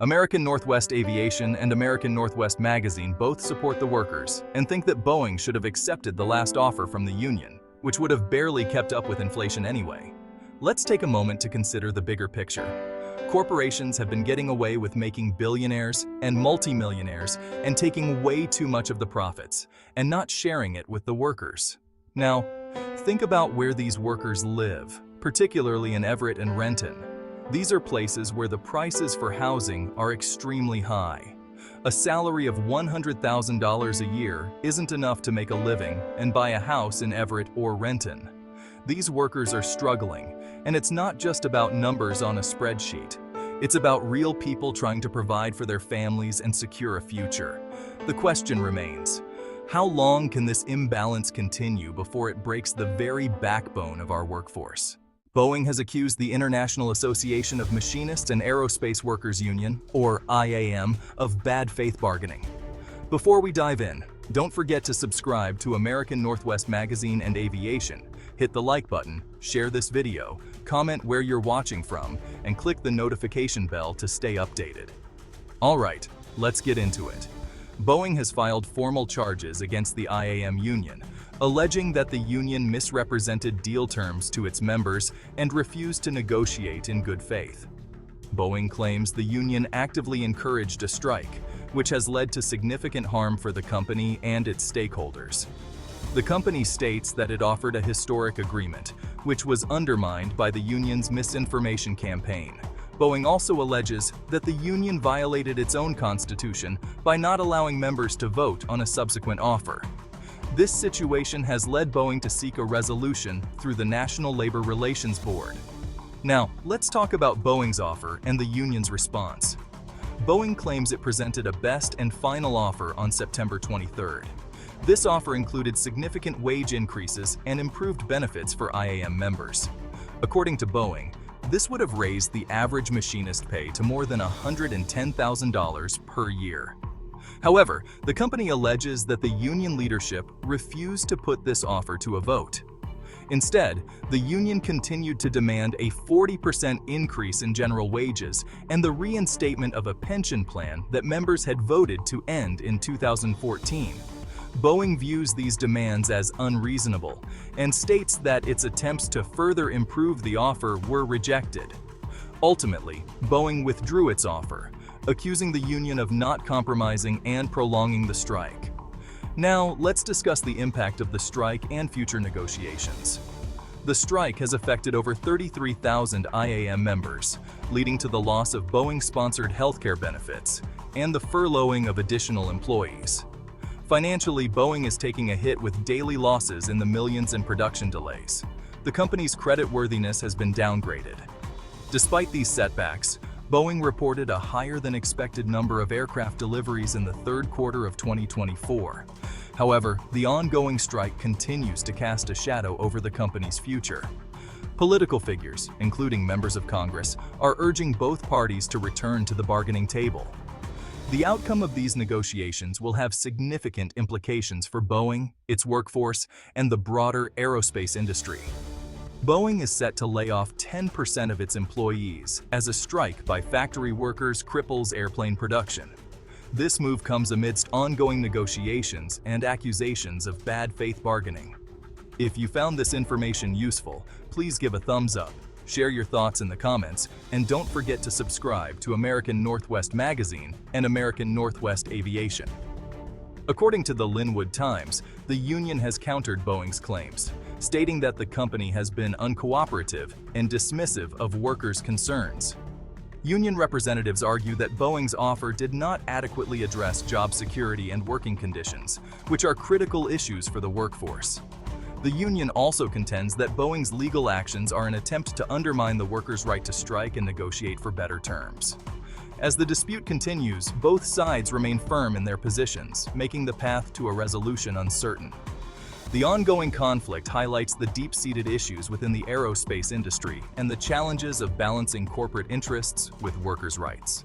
American Northwest Aviation and American Northwest Magazine both support the workers and think that Boeing should have accepted the last offer from the union, which would have barely kept up with inflation anyway. Let's take a moment to consider the bigger picture. Corporations have been getting away with making billionaires and multimillionaires and taking way too much of the profits and not sharing it with the workers. Now, think about where these workers live, particularly in Everett and Renton. These are places where the prices for housing are extremely high. A salary of $100,000 a year isn't enough to make a living and buy a house in Everett or Renton. These workers are struggling, and it's not just about numbers on a spreadsheet. It's about real people trying to provide for their families and secure a future. The question remains, how long can this imbalance continue before it breaks the very backbone of our workforce? Boeing has accused the International Association of Machinists and Aerospace Workers Union, or IAM, of bad faith bargaining. Before we dive in, don't forget to subscribe to American Northwest Magazine and Aviation. Hit the like button, share this video, comment where you're watching from, and click the notification bell to stay updated. Alright, let's get into it. Boeing has filed formal charges against the IAM union, alleging that the union misrepresented deal terms to its members and refused to negotiate in good faith. Boeing claims the union actively encouraged a strike, which has led to significant harm for the company and its stakeholders. The company states that it offered a historic agreement, which was undermined by the union's misinformation campaign. Boeing also alleges that the union violated its own constitution by not allowing members to vote on a subsequent offer. This situation has led Boeing to seek a resolution through the National Labor Relations Board. Now, let's talk about Boeing's offer and the union's response. Boeing claims it presented a best and final offer on September 23rd. This offer included significant wage increases and improved benefits for IAM members. According to Boeing, this would have raised the average machinist pay to more than $110,000 per year. However, the company alleges that the union leadership refused to put this offer to a vote. Instead, the union continued to demand a 40% increase in general wages and the reinstatement of a pension plan that members had voted to end in 2014. Boeing views these demands as unreasonable and states that its attempts to further improve the offer were rejected. Ultimately, Boeing withdrew its offer, accusing the union of not compromising and prolonging the strike. Now, let's discuss the impact of the strike and future negotiations. The strike has affected over 33,000 IAM members, leading to the loss of Boeing-sponsored healthcare benefits and the furloughing of additional employees. Financially, Boeing is taking a hit with daily losses in the millions and production delays. The company's creditworthiness has been downgraded. Despite these setbacks, Boeing reported a higher-than-expected number of aircraft deliveries in the third quarter of 2024. However, the ongoing strike continues to cast a shadow over the company's future. Political figures, including members of Congress, are urging both parties to return to the bargaining table. The outcome of these negotiations will have significant implications for Boeing, its workforce, and the broader aerospace industry. Boeing is set to lay off 10% of its employees as a strike by factory workers cripples airplane production. This move comes amidst ongoing negotiations and accusations of bad faith bargaining. If you found this information useful, please give a thumbs up, share your thoughts in the comments, and don't forget to subscribe to American Northwest Magazine and American Northwest Aviation. According to the Linwood Times, the union has countered Boeing's claims, stating that the company has been uncooperative and dismissive of workers' concerns. Union representatives argue that Boeing's offer did not adequately address job security and working conditions, which are critical issues for the workforce. The union also contends that Boeing's legal actions are an attempt to undermine the workers' right to strike and negotiate for better terms. As the dispute continues, both sides remain firm in their positions, making the path to a resolution uncertain. The ongoing conflict highlights the deep-seated issues within the aerospace industry and the challenges of balancing corporate interests with workers' rights.